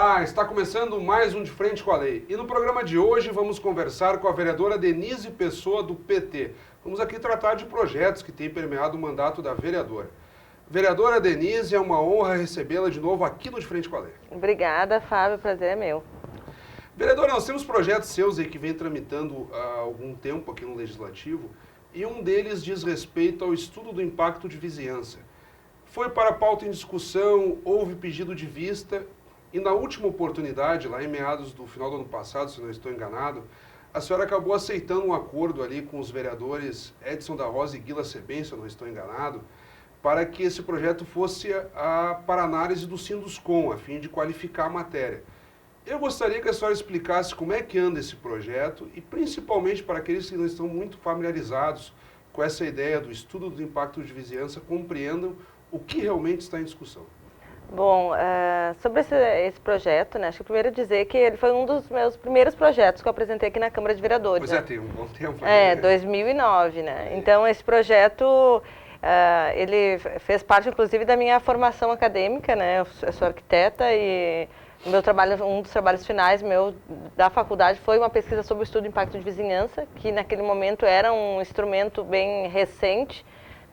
Olá, está começando mais um De Frente com a Lei. E no programa de hoje vamos conversar com a vereadora Denise Pessoa, do PT. Vamos aqui tratar de projetos que têm permeado o mandato da vereadora. Vereadora Denise, é uma honra recebê-la de novo aqui no De Frente com a Lei. Obrigada, Fábio, o prazer é meu. Vereadora, nós temos projetos seus aí que vem tramitando há algum tempo aqui no Legislativo e um deles diz respeito ao estudo do impacto de vizinhança. Foi para a pauta em discussão, houve pedido de vista e na última oportunidade, lá em meados do final do ano passado, se não estou enganado, a senhora acabou aceitando um acordo ali com os vereadores Edson da Rosa e Guila Sebem, se eu não estou enganado, para que esse projeto fosse para análise do Sinduscom, a fim de qualificar a matéria. Eu gostaria que a senhora explicasse como é que anda esse projeto e principalmente para aqueles que não estão muito familiarizados com essa ideia do estudo do impacto de vizinhança, compreendam o que realmente está em discussão. Bom, sobre esse projeto, né, acho que primeiro dizer que ele foi um dos meus primeiros projetos que eu apresentei aqui na Câmara de Vereadores. Pois né? tem um bom tempo. 2009, né? Então, esse projeto, ele fez parte, inclusive, da minha formação acadêmica, né? Eu sou arquiteta e meu trabalho, um dos trabalhos finais meu da faculdade foi uma pesquisa sobre o estudo do impacto de vizinhança, que naquele momento era um instrumento bem recente,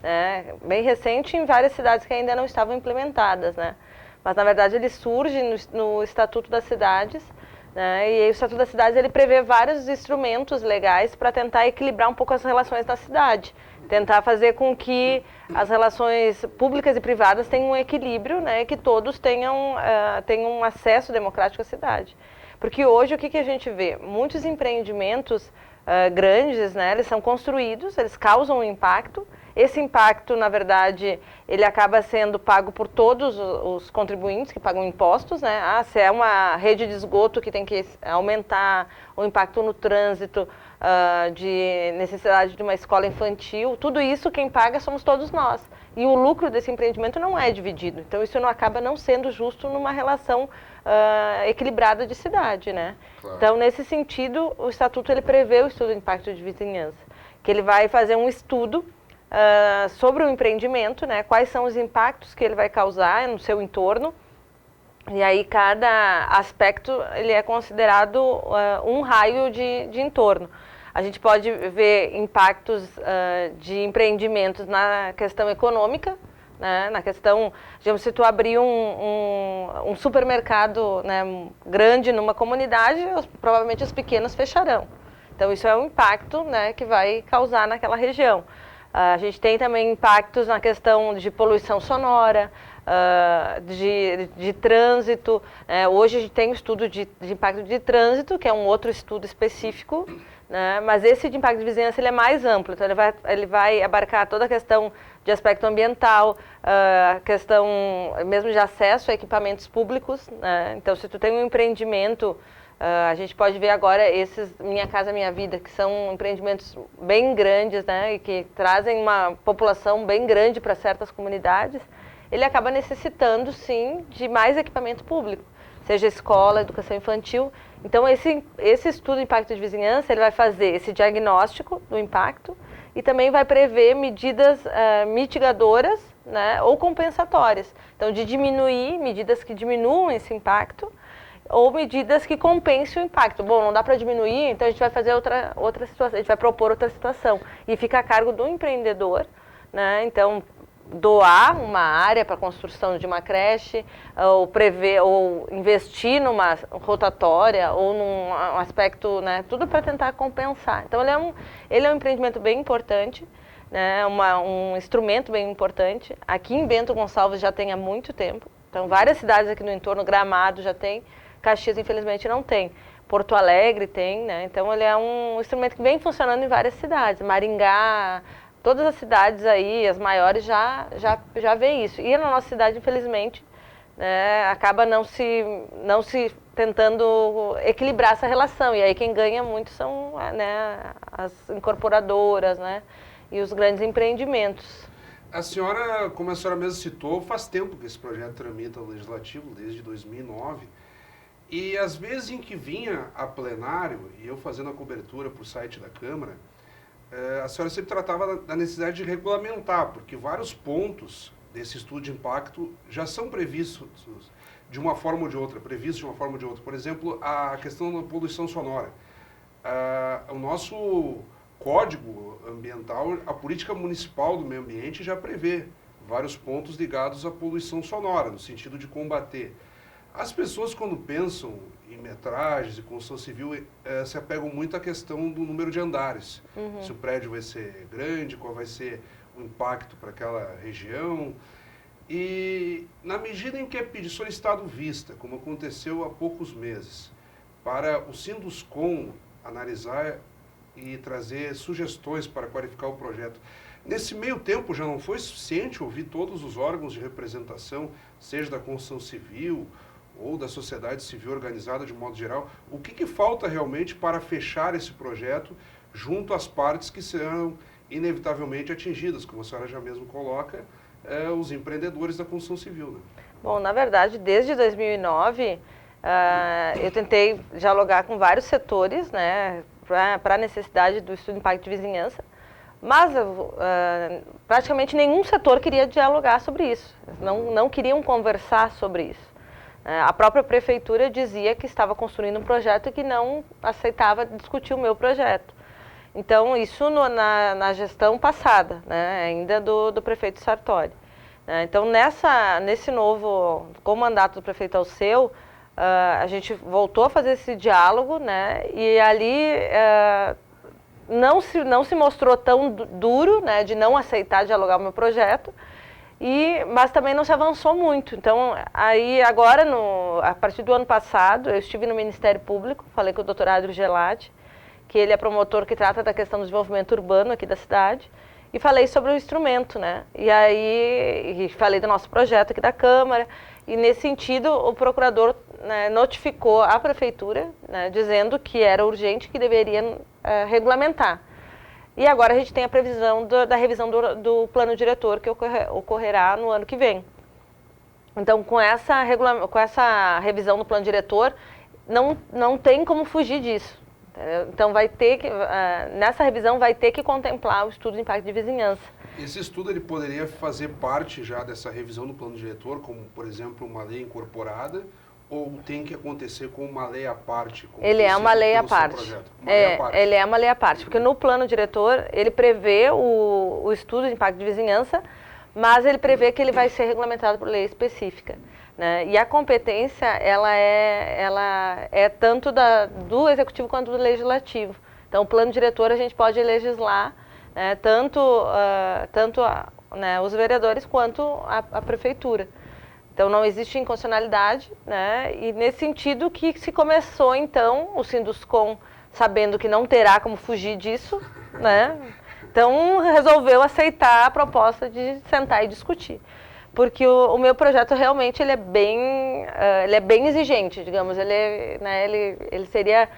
né, bem recente em várias cidades que ainda não estavam implementadas, né? Mas na verdade ele surge no Estatuto das Cidades, né? E aí, o Estatuto das Cidades ele prevê vários instrumentos legais para tentar equilibrar um pouco as relações da cidade, tentar fazer com que as relações públicas e privadas tenham um equilíbrio, né? Que todos tenham um acesso democrático à cidade. Porque hoje o que a gente vê? Muitos empreendimentos grandes, né? Eles são construídos, eles causam um impacto. Esse impacto, na verdade, ele acaba sendo pago por todos os contribuintes que pagam impostos, né? Se é uma rede de esgoto que tem que aumentar o impacto no trânsito, de necessidade de uma escola infantil, tudo isso quem paga somos todos nós. E o lucro desse empreendimento não é dividido. Então, isso não acaba não sendo justo numa relação equilibrada de cidade, né? Claro. Então, nesse sentido, o Estatuto ele prevê o estudo do impacto de vizinhança, que ele vai fazer um estudo sobre o empreendimento, né? Quais são os impactos que ele vai causar no seu entorno. E aí cada aspecto ele é considerado um raio de entorno. A gente pode ver impactos de empreendimentos na questão econômica, né? Na questão, digamos, se tu abrir um supermercado, né, grande numa comunidade, provavelmente os pequenos fecharão. Então isso é um impacto, né, que vai causar naquela região. A gente tem também impactos na questão de poluição sonora, de trânsito. Hoje a gente tem o estudo de impacto de trânsito, que é um outro estudo específico, né? Mas esse de impacto de vizinhança ele é mais amplo, então ele vai abarcar toda a questão de aspecto ambiental, a questão mesmo de acesso a equipamentos públicos, né? Então, se tu tem um empreendimento, a gente pode ver agora esses Minha Casa Minha Vida, que são empreendimentos bem grandes, né, e que trazem uma população bem grande para certas comunidades, ele acaba necessitando, sim, de mais equipamento público, seja escola, educação infantil. Então, esse estudo de impacto de vizinhança, ele vai fazer esse diagnóstico do impacto e também vai prever medidas mitigadoras, né, ou compensatórias. Então, de diminuir, medidas que diminuam esse impacto, ou medidas que compensem o impacto. Bom, não dá para diminuir, então a gente vai fazer outra situação, a gente vai propor outra situação. E fica a cargo do empreendedor, né? Então, doar uma área para a construção de uma creche, ou investir numa rotatória, ou num aspecto, né? Tudo para tentar compensar. Então, ele é um empreendimento bem importante, né? Um instrumento bem importante. Aqui em Bento Gonçalves já tem há muito tempo. Então, várias cidades aqui no entorno, Gramado já tem, Caxias, infelizmente, não tem. Porto Alegre tem, né? Então, ele é um instrumento que vem funcionando em várias cidades. Maringá, todas as cidades aí, as maiores, já vê isso. E na nossa cidade, infelizmente, né, acaba não se tentando equilibrar essa relação. E aí quem ganha muito são, né, as incorporadoras, né, e os grandes empreendimentos. A senhora, como a senhora mesmo citou, faz tempo que esse projeto tramita no Legislativo, desde 2009. E às vezes em que vinha a plenário, e eu fazendo a cobertura para o site da Câmara, a senhora sempre tratava da necessidade de regulamentar, porque vários pontos desse estudo de impacto já são previstos de uma forma ou de outra, previsto de uma forma ou de outra. Por exemplo, a questão da poluição sonora. O nosso Código Ambiental, a política municipal do meio ambiente já prevê vários pontos ligados à poluição sonora, no sentido de combater. As pessoas, quando pensam em metragens e construção civil, se apegam muito à questão do número de andares. Se o prédio vai ser grande, qual vai ser o impacto para aquela região. E na medida em que é solicitado vista, como aconteceu há poucos meses, para o Sinduscom analisar e trazer sugestões para qualificar o projeto, nesse meio tempo já não foi suficiente ouvir todos os órgãos de representação, seja da construção civil ou da sociedade civil organizada de modo geral? O que falta realmente para fechar esse projeto junto às partes que serão inevitavelmente atingidas, como a senhora já mesmo coloca, os empreendedores da construção civil, né? Bom, na verdade, desde 2009, eu tentei dialogar com vários setores, né, para a necessidade do estudo de impacto de vizinhança, mas praticamente nenhum setor queria dialogar sobre isso, não queriam conversar sobre isso. A própria prefeitura dizia que estava construindo um projeto e que não aceitava discutir o meu projeto. Então, isso na gestão passada, né, ainda do prefeito Sartori. Então, com o mandato do prefeito Alceu, a gente voltou a fazer esse diálogo, né, e ali não se mostrou tão duro, né, de não aceitar dialogar o meu projeto, mas também não se avançou muito. Então, aí agora, a partir do ano passado, eu estive no Ministério Público, falei com o Dr. Adrio Gelati, que ele é promotor que trata da questão do desenvolvimento urbano aqui da cidade, e falei sobre o instrumento, né? E aí falei do nosso projeto aqui da Câmara, e nesse sentido o procurador, né, notificou a prefeitura, né, dizendo que era urgente, que deveria regulamentar. E agora a gente tem a previsão da revisão do plano diretor, que ocorrerá no ano que vem. Então, com essa revisão do plano diretor, não tem como fugir disso. Então, nessa revisão vai ter que contemplar o estudo de impacto de vizinhança. Esse estudo ele poderia fazer parte já dessa revisão do plano diretor, como, por exemplo, uma lei incorporada, ou tem que acontecer com uma lei à parte? Ele é uma lei à parte. Ele é uma lei à parte, porque no plano diretor ele prevê o estudo de impacto de vizinhança, mas ele prevê que ele vai ser regulamentado por lei específica, né? E a competência ela é tanto do executivo quanto do legislativo. Então, o plano diretor a gente pode legislar, né, tanto os vereadores quanto a prefeitura. Então, não existe inconstitucionalidade, né? E nesse sentido que se começou, então, o Sinduscom, sabendo que não terá como fugir disso, né? Então, resolveu aceitar a proposta de sentar e discutir. Porque o meu projeto realmente ele é bem exigente, digamos, ele seria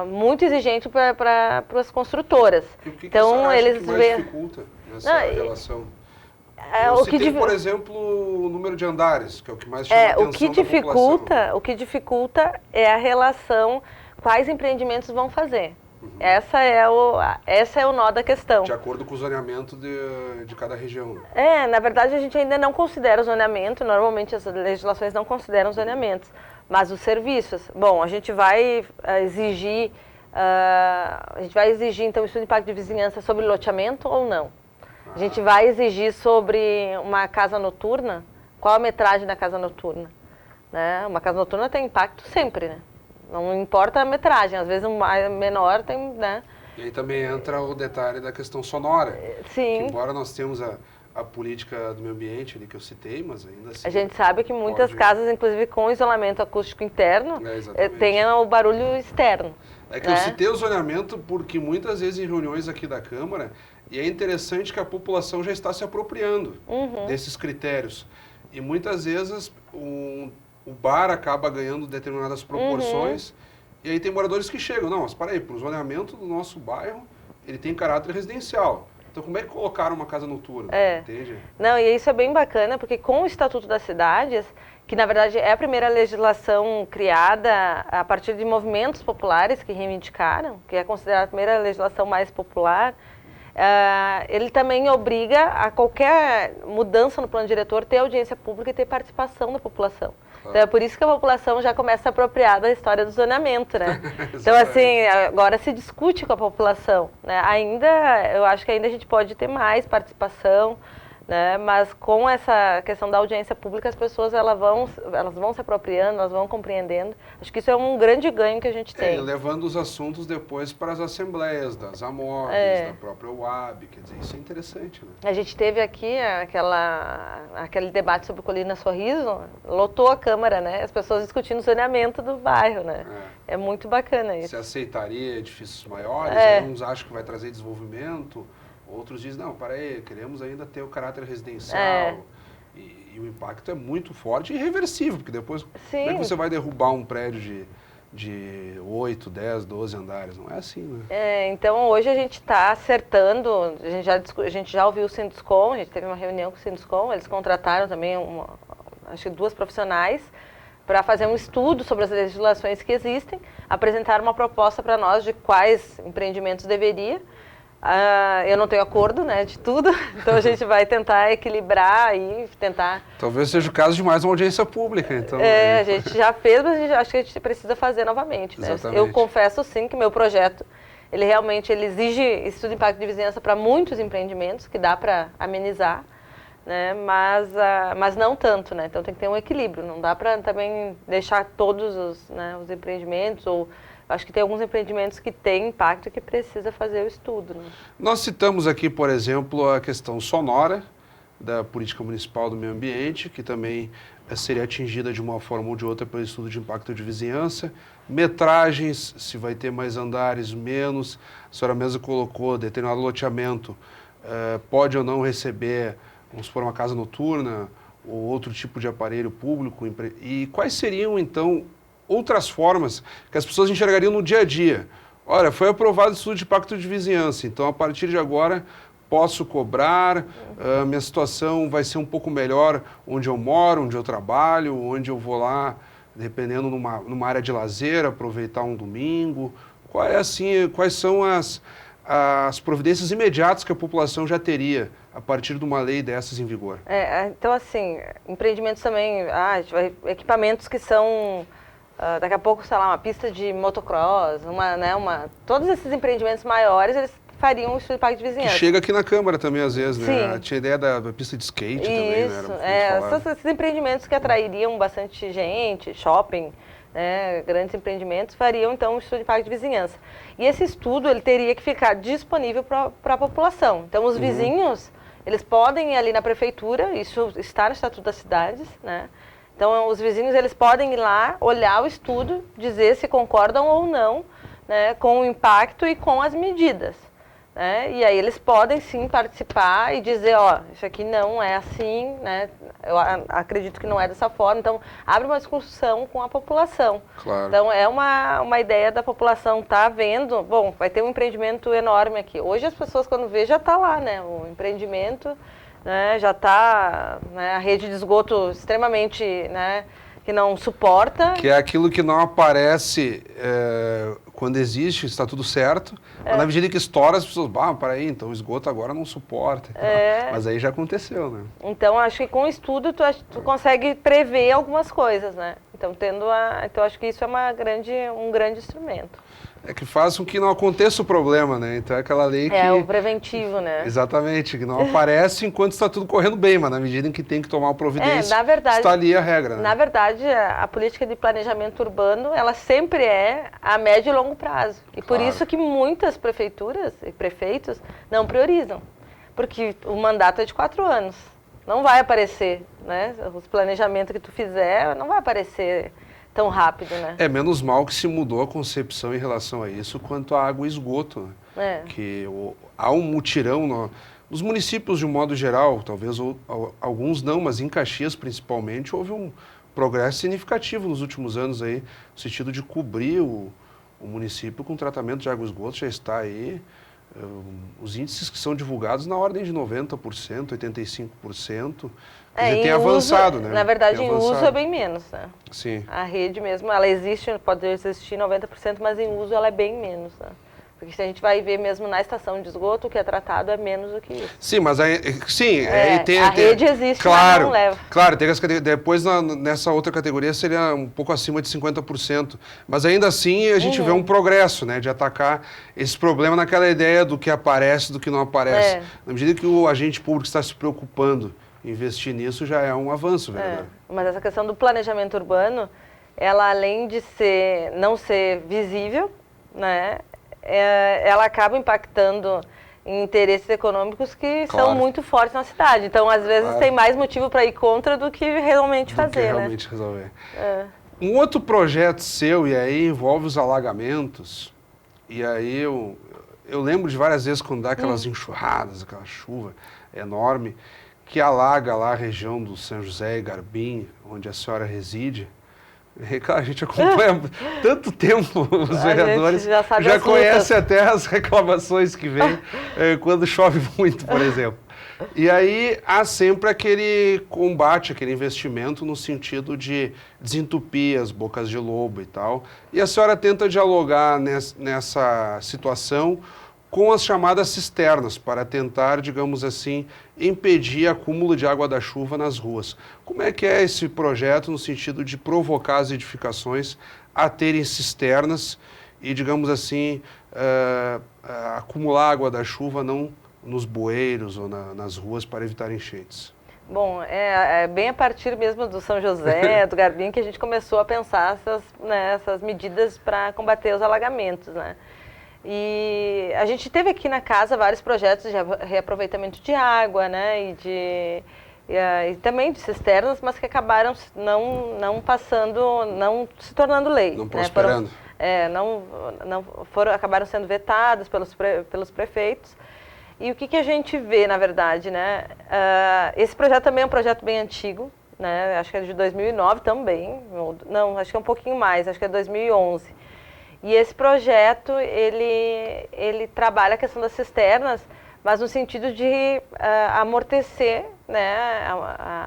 muito exigente para as construtoras. E o que então, você acha que mais dificulta nessa relação? Eu citei, por exemplo, o número de andares, que é o que mais chama a atenção da população. O que dificulta é a relação, quais empreendimentos vão fazer. Essa é o nó da questão. De acordo com o zoneamento de cada região. Na verdade, a gente ainda não considera o zoneamento, normalmente as legislações não consideram zoneamentos, mas os serviços. Bom, a gente vai exigir, então, estudo de impacto de vizinhança sobre loteamento ou não? A gente vai exigir sobre uma casa noturna, qual a metragem da casa noturna? Né? Uma casa noturna tem impacto sempre, né? Não importa a metragem, às vezes um menor tem, né? E aí também entra o detalhe da questão sonora. Sim. Que, embora nós temos a política do meio ambiente ali que eu citei, mas ainda assim... A gente sabe que muitas casas, inclusive com isolamento acústico interno, tenham o barulho externo. É que eu citei o zoneamento porque muitas vezes em reuniões aqui da Câmara, e é interessante que a população já está se apropriando desses critérios. E muitas vezes o bar acaba ganhando determinadas proporções, e aí tem moradores que chegam, não, mas para aí, para o zoneamento do nosso bairro, ele tem caráter residencial. Então, como é que colocaram uma casa noturna? Entende? Não, e isso é bem bacana, porque com o Estatuto das Cidades, que na verdade é a primeira legislação criada a partir de movimentos populares que reivindicaram, que é considerada a primeira legislação mais popular, ele também obriga a qualquer mudança no plano diretor ter audiência pública e ter participação da população. Então é por isso que a população já começa a apropriar da história do zoneamento, né? Então assim, agora se discute com a população, né? Eu acho que ainda a gente pode ter mais participação, né? Mas com essa questão da audiência pública, as pessoas elas vão se apropriando, elas vão compreendendo. Acho que isso é um grande ganho que a gente tem. E levando os assuntos depois para as assembleias das AMOBs, da própria UAB, quer dizer, isso é interessante, né? A gente teve aqui aquele debate sobre Colina Sorriso, lotou a Câmara, né? As pessoas discutindo o saneamento do bairro, né? É muito bacana isso. Você aceitaria edifícios maiores? Uns acham que vai trazer desenvolvimento, outros dizem, não, para aí, queremos ainda ter o caráter residencial. E o impacto é muito forte e irreversível, porque depois como é que você vai derrubar um prédio de 8, 10, 12 andares? Não é assim, né? Então hoje a gente está acertando, a gente já ouviu o Sinduscom, a gente teve uma reunião com o Sinduscom, eles contrataram também, acho que 2 profissionais, para fazer um estudo sobre as legislações que existem, apresentar uma proposta para nós de quais empreendimentos deveria. Eu não tenho acordo, né, de tudo, então a gente vai tentar equilibrar e tentar... Talvez seja o caso de mais uma audiência pública, então... a gente já fez, mas acho que a gente precisa fazer novamente, né? Eu confesso, sim, que meu projeto, ele exige estudo de impacto de vizinhança para muitos empreendimentos, que dá para amenizar, né, mas não tanto, né, então tem que ter um equilíbrio, não dá para também deixar todos os empreendimentos ou... Acho que tem alguns empreendimentos que têm impacto que precisa fazer o estudo, né? Nós citamos aqui, por exemplo, a questão sonora da política municipal do meio ambiente, que também seria atingida de uma forma ou de outra pelo estudo de impacto de vizinhança. Metragens, se vai ter mais andares, menos. A senhora mesmo colocou, determinado loteamento pode ou não receber, vamos supor, uma casa noturna ou outro tipo de aparelho público. E quais seriam, então, outras formas que as pessoas enxergariam no dia a dia? Olha, foi aprovado o estudo de impacto de vizinhança, então a partir de agora posso cobrar, minha situação vai ser um pouco melhor onde eu moro, onde eu trabalho, onde eu vou lá, dependendo numa área de lazer, aproveitar um domingo. Quais são as providências imediatas que a população já teria a partir de uma lei dessas em vigor? Então, assim, empreendimentos também, equipamentos que são... daqui a pouco, sei lá, uma pista de motocross, todos esses empreendimentos maiores, eles fariam um estudo de impacto de vizinhança. Que chega aqui na Câmara também, às vezes, né? Sim. Tinha ideia da pista de skate também, né? Esses empreendimentos que atrairiam bastante gente, shopping, né, grandes empreendimentos, fariam, então, um estudo de impacto de vizinhança. E esse estudo, ele teria que ficar disponível para a população. Então, os vizinhos, eles podem ir ali na prefeitura, isso está no Estatuto das Cidades, né? Então, os vizinhos, eles podem ir lá, olhar o estudo, dizer se concordam ou não, né, com o impacto e com as medidas, né? E aí eles podem, sim, participar e dizer, isso aqui não é assim, né? Eu acredito que não é dessa forma. Então, abre uma discussão com a população. Claro. Então, é uma ideia da população estar vendo, bom, vai ter um empreendimento enorme aqui. Hoje, as pessoas, quando vê, já está lá, né? O empreendimento... né, já está, né, a rede de esgoto extremamente, né, que não suporta. Que é aquilo que não aparece quando existe, está tudo certo, mas na medida que estoura, as pessoas, para aí, então o esgoto agora não suporta. Mas aí já aconteceu, né? Então, acho que com o estudo tu consegue prever algumas coisas, né? Então, então acho que isso é um grande instrumento. É que faz com que não aconteça o problema, né? Então é aquela lei que... o preventivo, né? Exatamente, que não aparece enquanto está tudo correndo bem, mas na medida em que tem que tomar uma providência, na verdade, está ali a regra, né? Na verdade, a política de planejamento urbano, ela sempre é a médio e longo prazo. E por isso que muitas prefeituras e prefeitos não priorizam. Porque o mandato é de 4 anos. Não vai aparecer, né? Os planejamentos que tu fizer, não vai aparecer... tão rápido, né? É menos mal que se mudou a concepção em relação a isso quanto à água e esgoto. Né? Que há um mutirão nos municípios de um modo geral, talvez alguns não, mas em Caxias principalmente, houve um progresso significativo nos últimos anos aí, no sentido de cobrir o município com tratamento de água e esgoto, já está aí. Os índices que são divulgados na ordem de 90%, 85%. Tem avançado, né? Na verdade, em uso é bem menos, né? Sim. A rede mesmo, ela existe, pode existir 90%, mas em uso ela é bem menos, né? Porque se a gente vai ver mesmo na estação de esgoto, o que é tratado é menos do que isso. Sim, mas aí, a rede existe, claro, mas não leva. Claro, tem depois nessa outra categoria seria um pouco acima de 50%. Mas ainda assim a gente vê um progresso, né, de atacar esse problema naquela ideia do que aparece, do que não aparece. Na medida que o agente público está se preocupando em investir nisso, já é um avanço, verdade? Mas essa questão do planejamento urbano, ela além de não ser visível, né, ela acaba impactando em interesses econômicos que são muito fortes na cidade. Então, às vezes, tem mais motivo para ir contra do que realmente fazer, realmente resolver. Um outro projeto seu, e aí envolve os alagamentos, e aí eu lembro de várias vezes quando dá aquelas enxurradas, aquela chuva enorme, que alaga lá a região do São José e Garbim, onde a senhora reside. A gente acompanha tanto tempo os vereadores, já conhece até as reclamações que vêm quando chove muito, por exemplo. E aí há sempre aquele combate, aquele investimento no sentido de desentupir as bocas de lobo e tal. E a senhora tenta dialogar nessa situação com as chamadas cisternas, para tentar, digamos assim, impedir acúmulo de água da chuva nas ruas. Como é que é esse projeto no sentido de provocar as edificações a terem cisternas e, digamos assim, acumular água da chuva não nos bueiros ou nas ruas para evitar enchentes? Bom, é bem a partir mesmo do São José, do Garbim, que a gente começou a pensar essas medidas para combater os alagamentos, né? E a gente teve aqui na casa vários projetos de reaproveitamento de água, né, e também de cisternas, mas que acabaram não se tornando lei. Não prosperando. Acabaram sendo vetadas pelos prefeitos. E o que a gente vê, na verdade, né? Esse projeto também é um projeto bem antigo, né? Acho que é de 2009 também. Não, acho que é um pouquinho mais, acho que é 2011. E esse projeto, ele trabalha a questão das cisternas, mas no sentido de amortecer, né,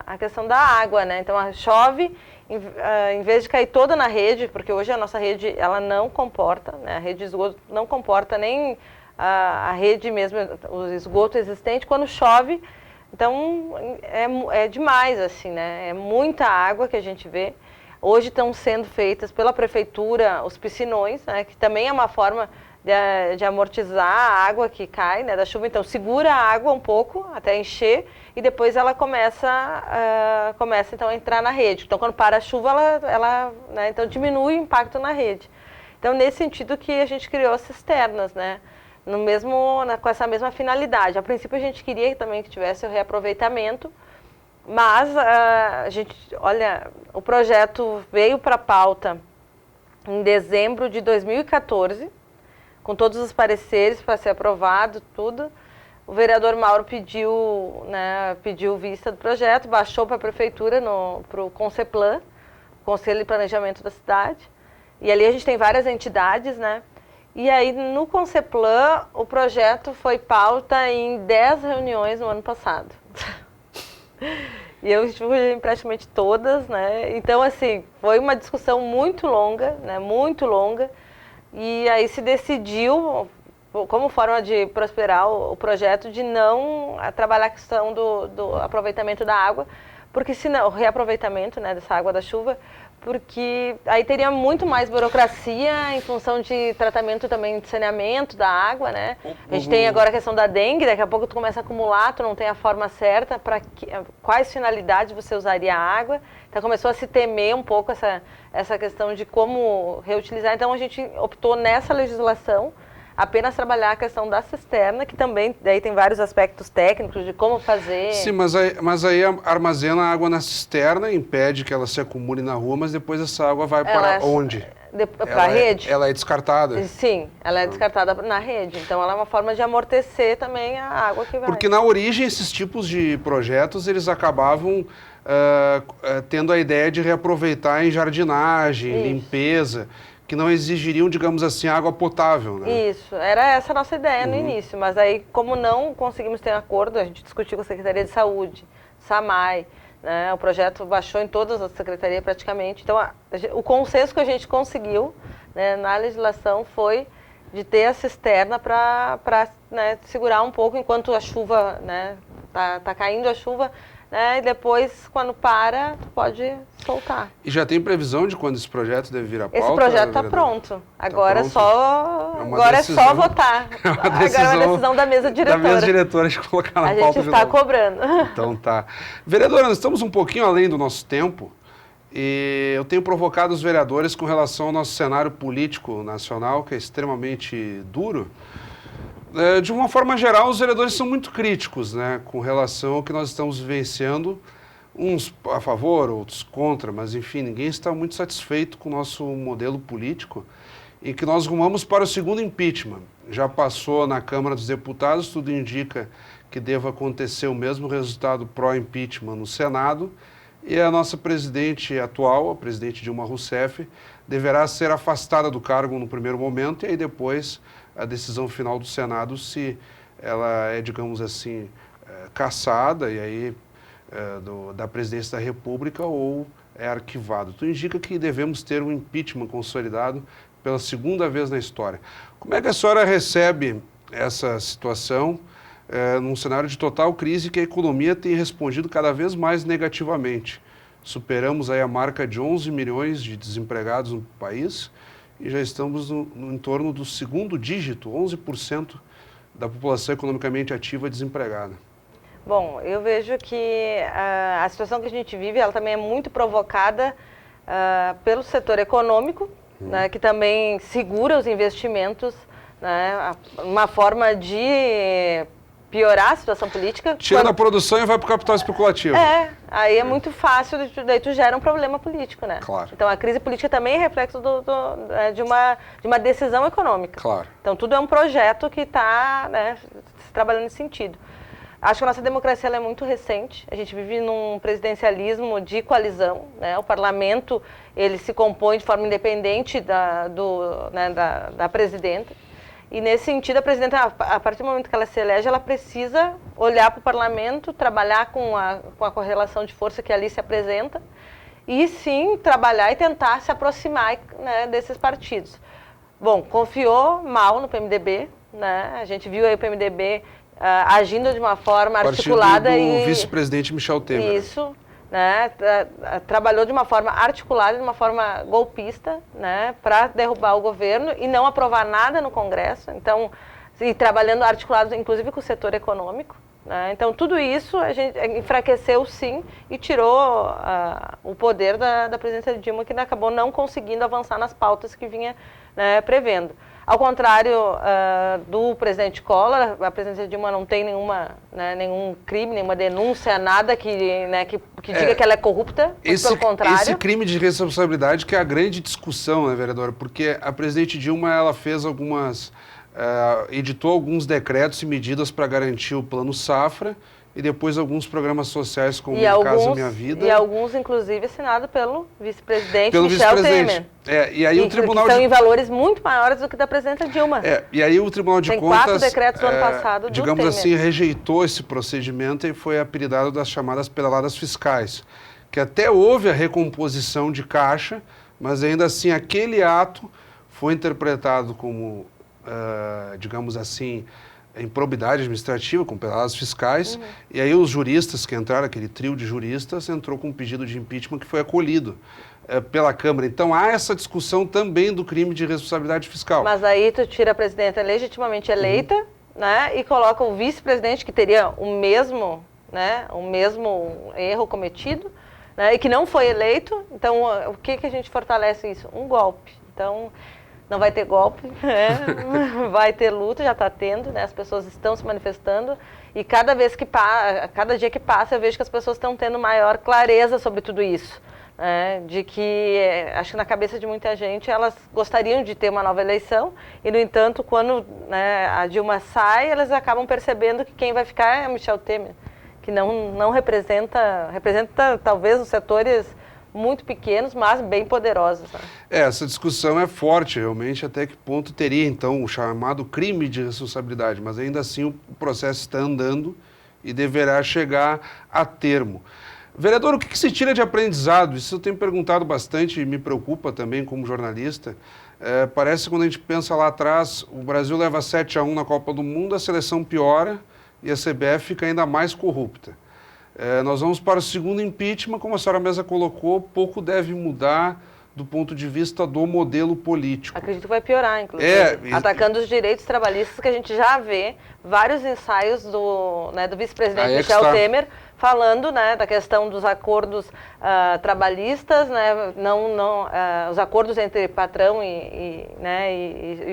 a questão da água, né? Então, chove, em vez de cair toda na rede, porque hoje a nossa rede, ela não comporta, né? A rede de esgoto não comporta nem a rede mesmo, o esgoto existente, quando chove. Então, é demais, assim, né? É muita água que a gente vê. Hoje estão sendo feitas pela prefeitura os piscinões, né, que também é uma forma de amortizar a água que cai, né, da chuva. Então, segura a água um pouco até encher e depois ela começa então, a entrar na rede. Então, quando para a chuva, né, então diminui o impacto na rede. Então, nesse sentido que a gente criou as cisternas, né, com essa mesma finalidade. A princípio, a gente queria também que tivesse o reaproveitamento, mas o projeto veio para a pauta em dezembro de 2014, com todos os pareceres para ser aprovado, tudo. O vereador Mauro pediu vista do projeto, baixou para a prefeitura, para o Conceplan, Conselho de Planejamento da Cidade. E ali a gente tem várias entidades, né? E aí no Conceplan o projeto foi pauta em 10 reuniões no ano passado. E eu fui em praticamente todas, né? Então, assim, foi uma discussão muito longa, né? Muito longa. E aí se decidiu, como forma de prosperar o projeto, de não trabalhar a questão do aproveitamento da água, porque senão, o reaproveitamento, né, dessa água da chuva, porque aí teria muito mais burocracia em função de tratamento também de saneamento da água, né? A gente tem agora a questão da dengue, daqui a pouco tu começa a acumular, tu não tem a forma certa para quais finalidades você usaria a água. Então começou a se temer um pouco essa questão de como reutilizar. Então a gente optou nessa legislação apenas trabalhar a questão da cisterna, que também daí tem vários aspectos técnicos de como fazer. Sim, mas aí armazena a água na cisterna, impede que ela se acumule na rua, mas depois essa água vai para onde? Para a rede. Ela é descartada? Sim, ela é descartada na rede. Então ela é uma forma de amortecer também a água que vai. Porque na origem esses tipos de projetos, eles acabavam tendo a ideia de reaproveitar em jardinagem, limpeza, que não exigiriam, digamos assim, água potável, né? Isso, era essa a nossa ideia no início, mas aí como não conseguimos ter um acordo, a gente discutiu com a Secretaria de Saúde, SAMAI, né, o projeto baixou em todas as secretarias praticamente, então o consenso que a gente conseguiu, né, na legislação foi de ter a cisterna para né, segurar um pouco enquanto a chuva, né, tá caindo a chuva, né, e depois, quando para, pode soltar. E já tem previsão de quando esse projeto deve vir à pauta? Esse projeto está pronto. Agora, pronto. Agora é só votar. Agora é uma decisão da mesa diretora. Da mesa diretora de colocar na pauta. A gente está cobrando. Então tá. Vereadora, nós estamos um pouquinho além do nosso tempo e eu tenho provocado os vereadores com relação ao nosso cenário político nacional, que é extremamente duro. De uma forma geral, os vereadores são muito críticos, né, com relação ao que nós estamos vivenciando, uns a favor, outros contra, mas enfim, ninguém está muito satisfeito com o nosso modelo político e que nós rumamos para o segundo impeachment. Já passou na Câmara dos Deputados, tudo indica que deva acontecer o mesmo resultado pró-impeachment no Senado e a nossa presidente atual, a presidente Dilma Rousseff, deverá ser afastada do cargo no primeiro momento e aí depois a decisão final do Senado se ela é, digamos assim, cassada e aí da presidência da República ou é arquivado. Tudo indica que devemos ter um impeachment consolidado pela segunda vez na história. Como é que a senhora recebe essa situação num cenário de total crise que a economia tem respondido cada vez mais negativamente? Superamos aí a marca de 11 milhões de desempregados no país e já estamos no entorno do segundo dígito, 11% da população economicamente ativa desempregada. Bom, eu vejo que a situação que a gente vive, ela também é muito provocada pelo setor econômico, né, que também segura os investimentos, né, uma forma de piorar a situação política. Tira a produção e vai para o capital especulativo. Aí é muito fácil, daí tu gera um problema político, né? Claro. Então a crise política também é reflexo de uma decisão econômica. Claro. Então tudo é um projeto que está, né, trabalhando nesse sentido. Acho que a nossa democracia ela é muito recente, a gente vive num presidencialismo de coalizão, né? O parlamento ele se compõe de forma independente da presidenta. E nesse sentido, a presidenta, a partir do momento que ela se elege, ela precisa olhar para o parlamento, trabalhar com a correlação de força que ali se apresenta e sim trabalhar e tentar se aproximar, né, desses partidos. Bom, confiou mal no PMDB, né? A gente viu aí o PMDB agindo de uma forma articulada do vice-presidente Michel Temer. Isso. Né, trabalhou de uma forma articulada, de uma forma golpista, né, para derrubar o governo e não aprovar nada no Congresso, então, e trabalhando articulado inclusive com o setor econômico, né, então tudo isso a gente enfraqueceu sim e tirou o poder da presidência Dilma, que acabou não conseguindo avançar nas pautas que vinha, né, prevendo. Ao contrário do presidente Collor, a presidência Dilma não tem nenhum crime, nenhuma denúncia, nada que diga que ela é corrupta, pelo contrário. Esse crime de responsabilidade que é a grande discussão, né, vereadora? Porque a presidente Dilma ela fez editou alguns decretos e medidas para garantir o Plano Safra e depois alguns programas sociais como Minha Casa Minha Vida. E alguns, inclusive, assinados pelo vice-presidente Michel Temer. E aí o Tribunal que são em valores muito maiores do que da presidenta Dilma. E aí o Tribunal de Contas... Tem 4 decretos do ano passado do digamos Temer. assim, rejeitou esse procedimento e foi apelidado das chamadas pedaladas fiscais, que até houve a recomposição de caixa, mas ainda assim aquele ato foi interpretado como, digamos assim, improbidade administrativa, com pedaladas fiscais, e aí os juristas que entraram, aquele trio de juristas, entrou com um pedido de impeachment que foi acolhido pela Câmara. Então há essa discussão também do crime de responsabilidade fiscal. Mas aí tu tira a presidenta legitimamente eleita, né, e coloca o vice-presidente que teria o mesmo erro cometido, né, e que não foi eleito. Então o que a gente fortalece isso? Um golpe. Então não vai ter golpe, né? Vai ter luta, já está tendo, né? As pessoas estão se manifestando e cada dia que passa eu vejo que as pessoas estão tendo maior clareza sobre tudo isso, né? De que, acho que na cabeça de muita gente, elas gostariam de ter uma nova eleição e, no entanto, quando, né, a Dilma sai, elas acabam percebendo que quem vai ficar é Michel Temer, que não representa talvez os setores muito pequenos, mas bem poderosos. Né? Essa discussão é forte, realmente, até que ponto teria, então, o chamado crime de responsabilidade, mas ainda assim o processo está andando e deverá chegar a termo. Vereador, o que se tira de aprendizado? Isso eu tenho perguntado bastante e me preocupa também como jornalista. Parece que quando a gente pensa lá atrás, o Brasil leva 7-1 na Copa do Mundo, a seleção piora e a CBF fica ainda mais corrupta. Nós vamos para o segundo impeachment, como a senhora mesma colocou, pouco deve mudar do ponto de vista do modelo político. Acredito que vai piorar, inclusive. Atacando os direitos trabalhistas, que a gente já vê vários ensaios do vice-presidente Michel Temer falando, né, da questão dos acordos trabalhistas, né, os acordos entre patrão e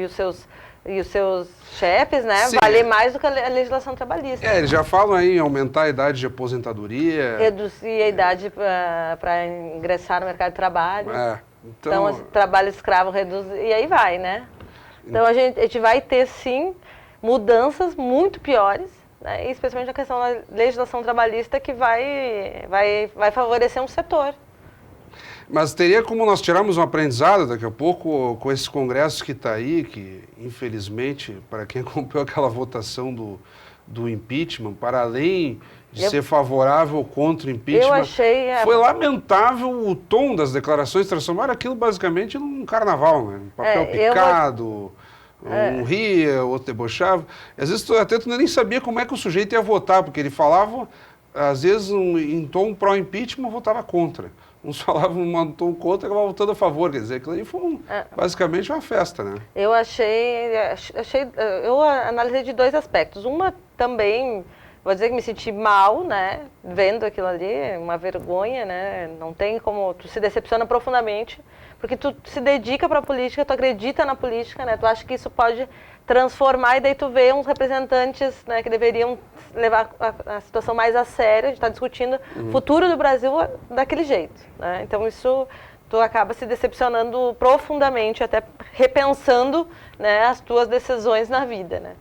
os seus chefes, né, valer mais do que a legislação trabalhista. Eles já falam aí em aumentar a idade de aposentadoria. Reduzir a idade para ingressar no mercado de trabalho. Então, trabalho escravo reduz, e aí vai, né? Então a gente vai ter, sim, mudanças muito piores, né, especialmente na questão da legislação trabalhista, que vai favorecer um setor. Mas teria como nós tirarmos um aprendizado daqui a pouco com esse congresso que está aí, que infelizmente, para quem acompanhou aquela votação do impeachment, para além de ser favorável ou contra o impeachment, foi lamentável o tom das declarações, transformaram aquilo basicamente num carnaval, né? Um papel picado, um ria, outro debochava. Às vezes tu nem sabia como é que o sujeito ia votar, porque ele falava, às vezes, em tom pró-impeachment, votava contra. Uns falavam um tom contra e acabavam votando a favor. Quer dizer, aquilo aí foi basicamente uma festa, né? Eu analisei de dois aspectos. Uma também, vou dizer que me senti mal, né, vendo aquilo ali, uma vergonha, né, não tem como, tu se decepciona profundamente, porque tu se dedica para a política, tu acredita na política, né, tu acha que isso pode transformar, e daí tu vê uns representantes, né, que deveriam levar a situação mais a sério. A gente está discutindo o futuro do Brasil daquele jeito, né? Então isso, tu acaba se decepcionando profundamente, até repensando, né, as tuas decisões na vida, né?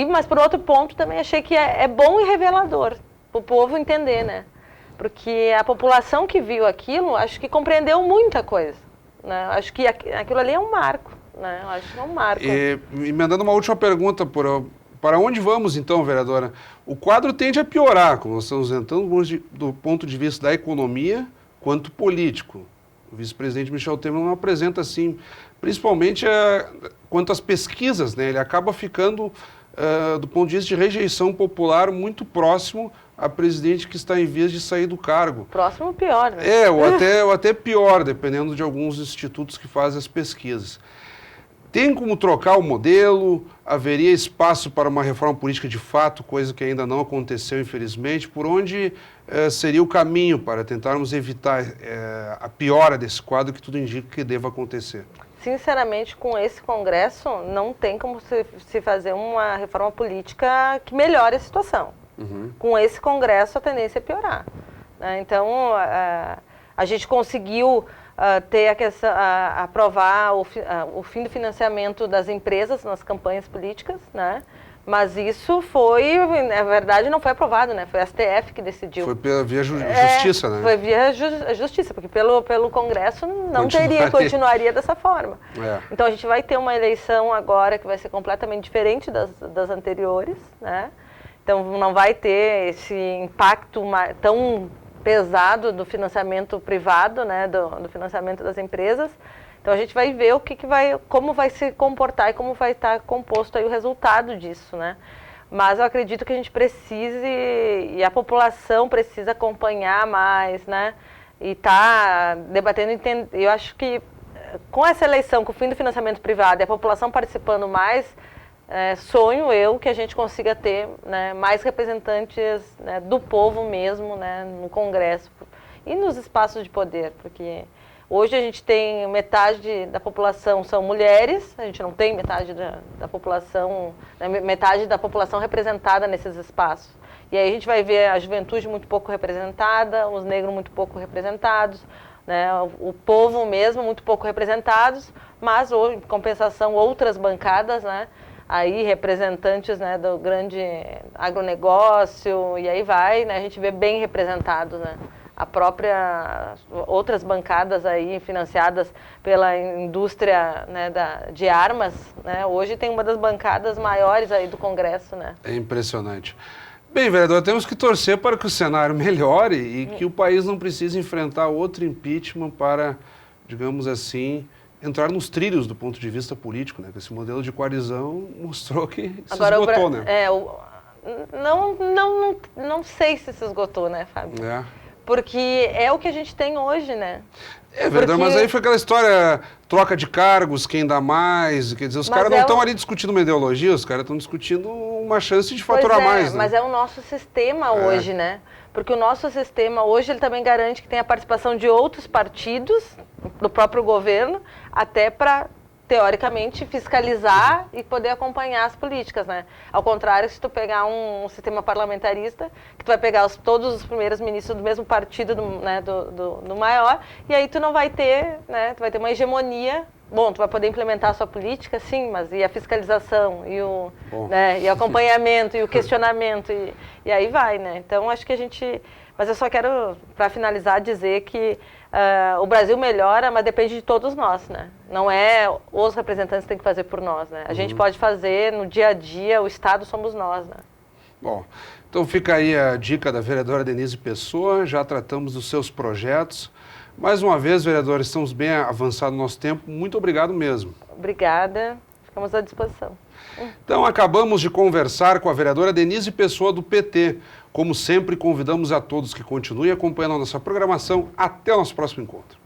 Mas por outro ponto também achei que é bom e revelador para o povo entender, né? Porque a população que viu aquilo, acho que compreendeu muita coisa, né? Acho que aquilo ali é um marco. Né? Eu acho que é um marco. Emendando uma última pergunta, para onde vamos então, vereadora? O quadro tende a piorar, como nós estamos entrando, do ponto de vista da economia quanto político. O vice-presidente Michel Temer não apresenta assim, principalmente quanto às pesquisas, né? Ele acaba ficando, do ponto de vista de rejeição popular, muito próximo a presidente que está em vias de sair do cargo. Próximo pior, né? Ou até pior, dependendo de alguns institutos que fazem as pesquisas. Tem como trocar o modelo? Haveria espaço para uma reforma política de fato, coisa que ainda não aconteceu, infelizmente? Por onde seria o caminho para tentarmos evitar a piora desse quadro que tudo indica que deva acontecer? Sinceramente, com esse Congresso, não tem como se fazer uma reforma política que melhore a situação. Com esse Congresso, a tendência é piorar, né? Então, a gente conseguiu aprovar o fim do financiamento das empresas nas campanhas políticas, né? Mas isso na verdade, não foi aprovado, né? Foi a STF que decidiu. Foi via justiça, né? Foi via justiça, porque pelo Congresso continuaria dessa forma. Então a gente vai ter uma eleição agora que vai ser completamente diferente das anteriores, né? Então não vai ter esse impacto tão pesado do financiamento privado, né, do financiamento das empresas. Então a gente vai ver como vai se comportar e como vai estar composto aí o resultado disso, né? Mas eu acredito que a gente precise, e a população precisa acompanhar mais, né? E tá debatendo, eu acho que com essa eleição, com o fim do financiamento privado e a população participando mais, sonho eu que a gente consiga ter, né, mais representantes, né, do povo mesmo, né, no Congresso e nos espaços de poder, porque hoje a gente tem metade da população são mulheres, a gente não tem metade da população, né, metade da população representada nesses espaços. E aí a gente vai ver a juventude muito pouco representada, os negros muito pouco representados, né, o povo mesmo muito pouco representados, mas em compensação outras bancadas, né, aí representantes, né, do grande agronegócio, e aí vai, né, a gente vê bem representados, né, outras bancadas aí financiadas pela indústria, né, de armas, né, hoje tem uma das bancadas maiores aí do Congresso, né. É impressionante. Bem, vereador, temos que torcer para que o cenário melhore e que o país não precise enfrentar outro impeachment para, digamos assim, entrar nos trilhos do ponto de vista político, né? Esse modelo de coalizão mostrou que se esgotou, né? Não sei se esgotou, né, Fábio? É. Porque é o que a gente tem hoje, né? É verdade, mas aí foi aquela história, troca de cargos, quem dá mais, quer dizer, os caras não estão ali discutindo uma ideologia, os caras estão discutindo uma chance de faturar mais, né? Mas é o nosso sistema hoje, né? Porque o nosso sistema hoje, ele também garante que tem a participação de outros partidos, do próprio governo, até para, teoricamente, fiscalizar e poder acompanhar as políticas, né? Ao contrário, se tu pegar um sistema parlamentarista, que tu vai pegar todos os primeiros ministros do mesmo partido, do maior, e aí tu não vai ter, né? Tu vai ter uma hegemonia. Bom, tu vai poder implementar a sua política, sim, mas e a fiscalização, e o acompanhamento, e o questionamento, e aí vai, né? Então, acho que a gente... Mas eu só quero, para finalizar, dizer que o Brasil melhora, mas depende de todos nós, né? Não é os representantes que têm que fazer por nós, né? A gente pode fazer no dia a dia, o Estado somos nós, né? Bom, então fica aí a dica da vereadora Denise Pessoa, já tratamos dos seus projetos. Mais uma vez, vereadora, estamos bem avançados no nosso tempo. Muito obrigado mesmo. Obrigada. Ficamos à disposição. Então, acabamos de conversar com a vereadora Denise Pessoa, do PT. Como sempre, convidamos a todos que continuem acompanhando a nossa programação. Até o nosso próximo encontro.